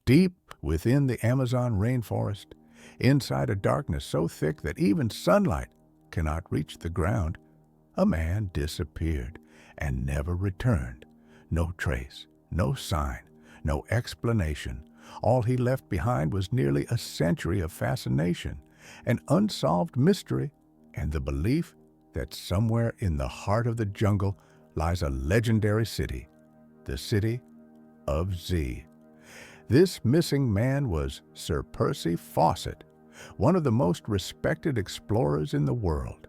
Deep within the Amazon rainforest, inside a darkness so thick that even sunlight cannot reach the ground, a man disappeared and never returned. No trace, no sign, no explanation. All he left behind was nearly a century of fascination, an unsolved mystery, and the belief that somewhere in the heart of the jungle lies a legendary city, the city of Z. This missing man was Sir Percy Fawcett, one of the most respected explorers in the world.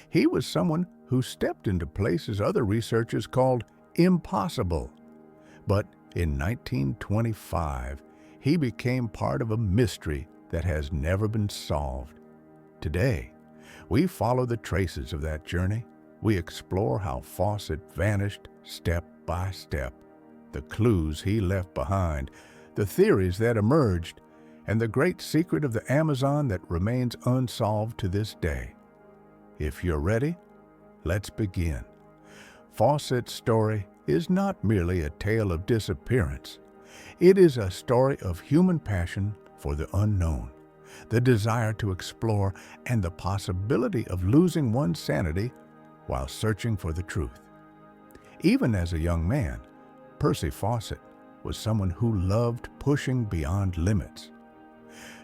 He was someone who stepped into places other researchers called impossible. But in 1925, he became part of a mystery that has never been solved. Today, we follow the traces of that journey. We explore how Fawcett vanished step by step, the clues he left behind, the theories that emerged, and the great secret of the Amazon that remains unsolved to this day. If you're ready, let's begin. Fawcett's story is not merely a tale of disappearance. It is a story of human passion for the unknown, the desire to explore, and the possibility of losing one's sanity while searching for the truth. Even as a young man, Percy Fawcett was someone who loved pushing beyond limits.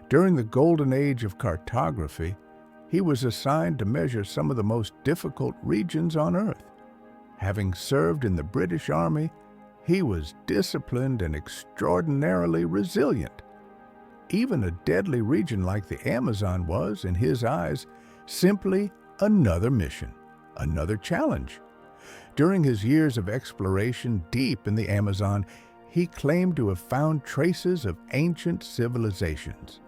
During the golden age of cartography, he was assigned to measure some of the most difficult regions on Earth. Having served in the British Army, he was disciplined and extraordinarily resilient. Even a deadly region like the Amazon was, in his eyes, simply another mission, another challenge. During his years of exploration deep in the Amazon, he claimed to have found traces of ancient civilizations.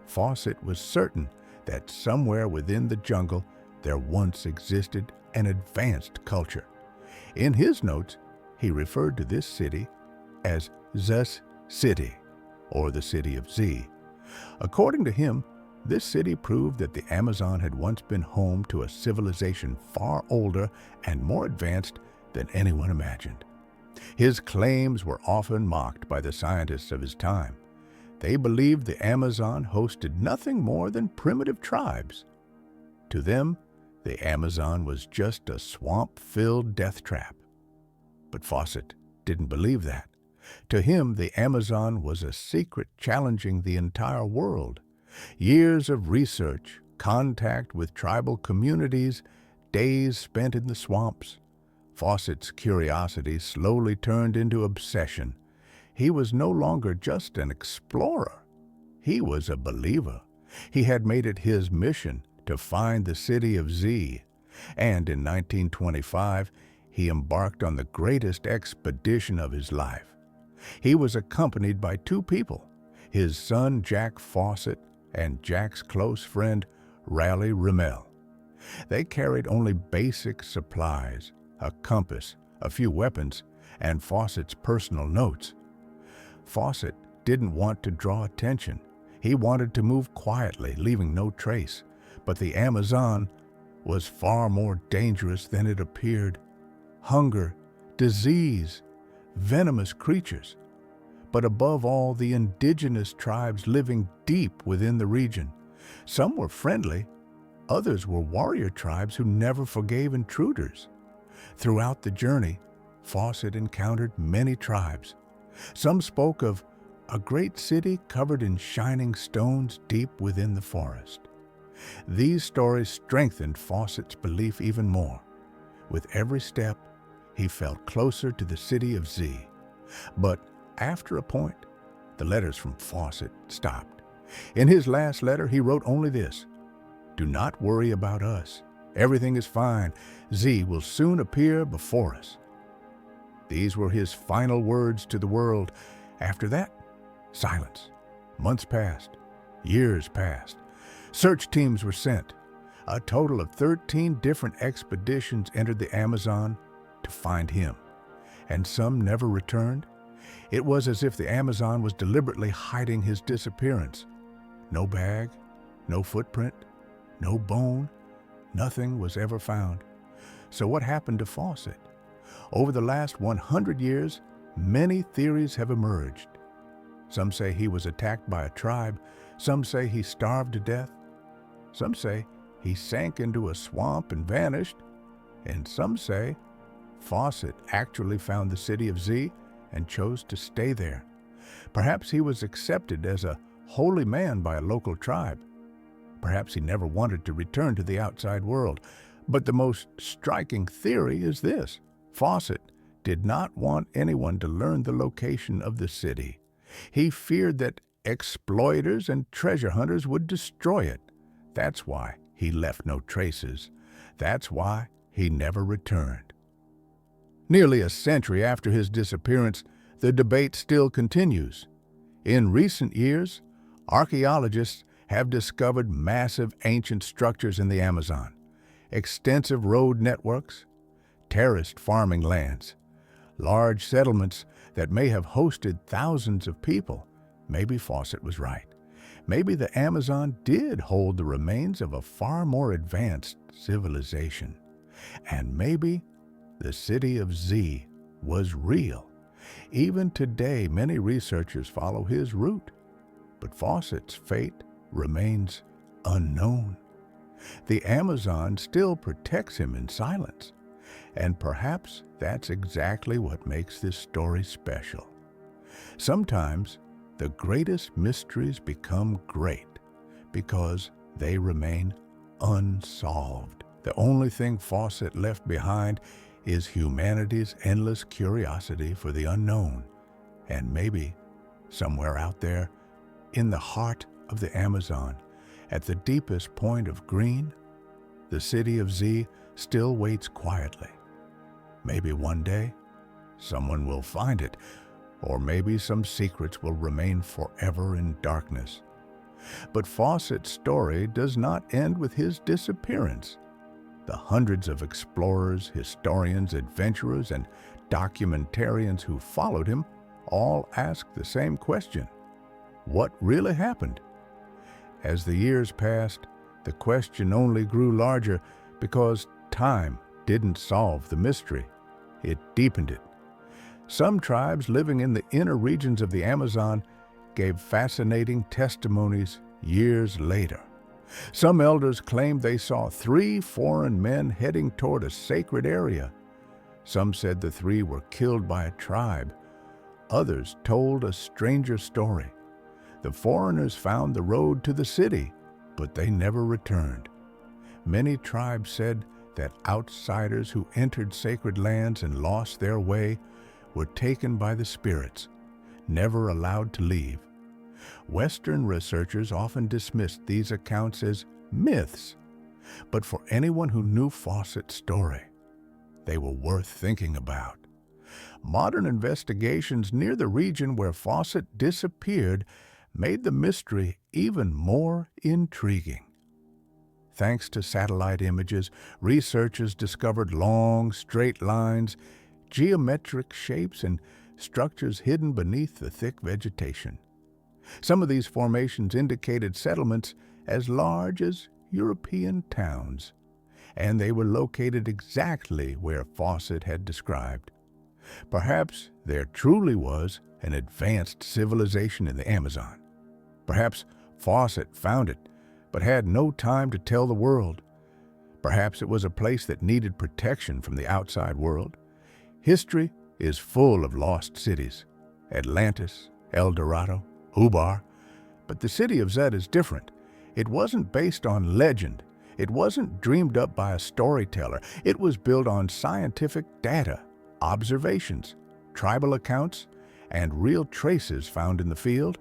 Fawcett was certain that somewhere within the jungle there once existed an advanced culture. In his notes, he referred to this city as Zus City, or the city of Z. According to him, this city proved that the Amazon had once been home to a civilization far older and more advanced than anyone imagined. His claims were often mocked by the scientists of his time. They believed the Amazon hosted nothing more than primitive tribes. To them, the Amazon was just a swamp-filled death trap. But Fawcett didn't believe that. To him, the Amazon was a secret challenging the entire world. Years of research, contact with tribal communities, days spent in the swamps. Fawcett's curiosity slowly turned into obsession. He was no longer just an explorer. He was a believer. He had made it his mission to find the city of Z. And in 1925, he embarked on the greatest expedition of his life. He was accompanied by two people, his son Jack Fawcett and Jack's close friend Raleigh Rimmel. They carried only basic supplies, a compass, a few weapons, and Fawcett's personal notes. Fawcett didn't want to draw attention. He wanted to move quietly, leaving no trace. But the Amazon was far more dangerous than it appeared. Hunger, disease, venomous creatures. But above all, the indigenous tribes living deep within the region. Some were friendly, others were warrior tribes who never forgave intruders. Throughout the journey, Fawcett encountered many tribes. Some spoke of a great city covered in shining stones deep within the forest. These stories strengthened Fawcett's belief even more. With every step, he felt closer to the city of Z. But after a point, the letters from Fawcett stopped. In his last letter, he wrote only this: "Do not worry about us. Everything is fine. Z will soon appear before us." These were his final words to the world. After that, silence. Months passed. Years passed. Search teams were sent. A total of 13 different expeditions entered the Amazon to find him, and some never returned. It was as if the Amazon was deliberately hiding his disappearance. No bag, no footprint, no bone, nothing was ever found. So what happened to Fawcett? Over the last 100 years, many theories have emerged. Some say he was attacked by a tribe. Some say he starved to death. Some say he sank into a swamp and vanished. And some say Fawcett actually found the city of Z and chose to stay there. Perhaps he was accepted as a holy man by a local tribe. Perhaps he never wanted to return to the outside world. But the most striking theory is this: Fawcett did not want anyone to learn the location of the city. He feared that exploiters and treasure hunters would destroy it. That's why he left no traces. That's why he never returned. Nearly a century after his disappearance, the debate still continues. In recent years, archaeologists have discovered massive ancient structures in the Amazon, extensive road networks, terraced farming lands, large settlements that may have hosted thousands of people. Maybe Fawcett was right. Maybe the Amazon did hold the remains of a far more advanced civilization. And maybe the city of Z was real. Even today, many researchers follow his route, but Fawcett's fate remains unknown. The Amazon still protects him in silence, and perhaps that's exactly what makes this story special. Sometimes the greatest mysteries become great because they remain unsolved. The only thing Fawcett left behind is humanity's endless curiosity for the unknown. And maybe somewhere out there, in the heart of the Amazon, at the deepest point of green, the city of Z still waits quietly. Maybe one day, someone will find it, or maybe some secrets will remain forever in darkness. But Fawcett's story does not end with his disappearance. The hundreds of explorers, historians, adventurers, and documentarians who followed him all ask the same question: what really happened? As the years passed, the question only grew larger because time didn't solve the mystery. It deepened it. Some tribes living in the inner regions of the Amazon gave fascinating testimonies years later. Some elders claimed they saw 3 foreign men heading toward a sacred area. Some said the 3 were killed by a tribe. Others told a stranger story. The foreigners found the road to the city, but they never returned. Many tribes said that outsiders who entered sacred lands and lost their way were taken by the spirits, never allowed to leave. Western researchers often dismissed these accounts as myths, but for anyone who knew Fawcett's story, they were worth thinking about. Modern investigations near the region where Fawcett disappeared made the mystery even more intriguing. Thanks to satellite images, researchers discovered long, straight lines, geometric shapes, and structures hidden beneath the thick vegetation. Some of these formations indicated settlements as large as European towns, and they were located exactly where Fawcett had described. Perhaps there truly was an advanced civilization in the Amazon. Perhaps Fawcett found it, but had no time to tell the world. Perhaps it was a place that needed protection from the outside world. History is full of lost cities: Atlantis, El Dorado, Ubar. But the city of Zed is different. It wasn't based on legend. It wasn't dreamed up by a storyteller. It was built on scientific data, observations, tribal accounts, and real traces found in the field.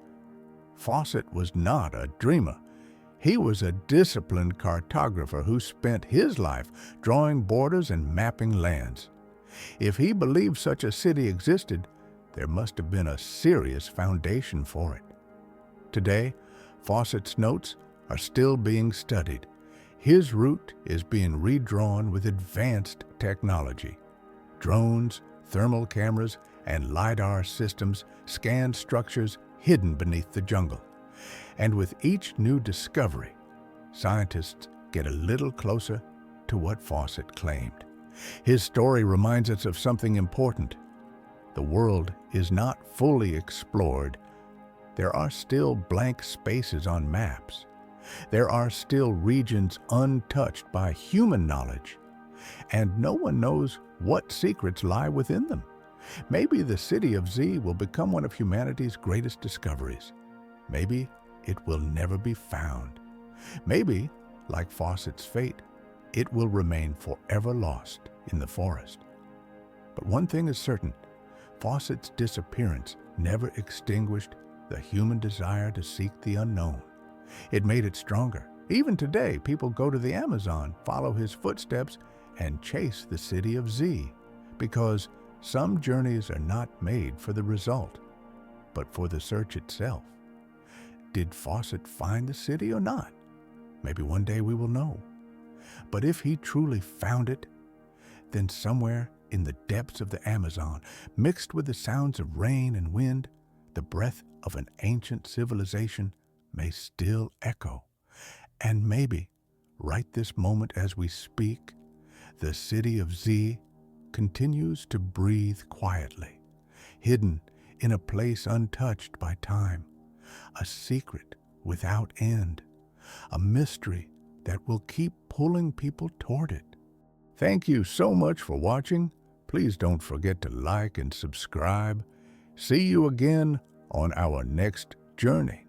Fawcett was not a dreamer. He was a disciplined cartographer who spent his life drawing borders and mapping lands. If he believed such a city existed, there must have been a serious foundation for it. Today, Fawcett's notes are still being studied. His route is being redrawn with advanced technology. Drones, thermal cameras, and LiDAR systems scan structures hidden beneath the jungle. And with each new discovery, scientists get a little closer to what Fawcett claimed. His story reminds us of something important. The world is not fully explored There are still blank spaces on maps. There are still regions untouched by human knowledge, and no one knows what secrets lie within them. Maybe the city of Z will become one of humanity's greatest discoveries. Maybe it will never be found. Maybe, like Fawcett's fate, it will remain forever lost in the forest. But one thing is certain: Fawcett's disappearance never extinguished the human desire to seek the unknown. It made it stronger. Even today, people go to the Amazon, follow his footsteps, and chase the city of Z, because some journeys are not made for the result, but for the search itself. Did Fawcett find the city or not? Maybe one day we will know. But if he truly found it, then somewhere in the depths of the Amazon, mixed with the sounds of rain and wind, the breath of an ancient civilization may still echo. And maybe, right this moment as we speak, the city of Z continues to breathe quietly, hidden in a place untouched by time, a secret without end, a mystery that will keep pulling people toward it. Thank you so much for watching. Please don't forget to like and subscribe. See you again on our next journey.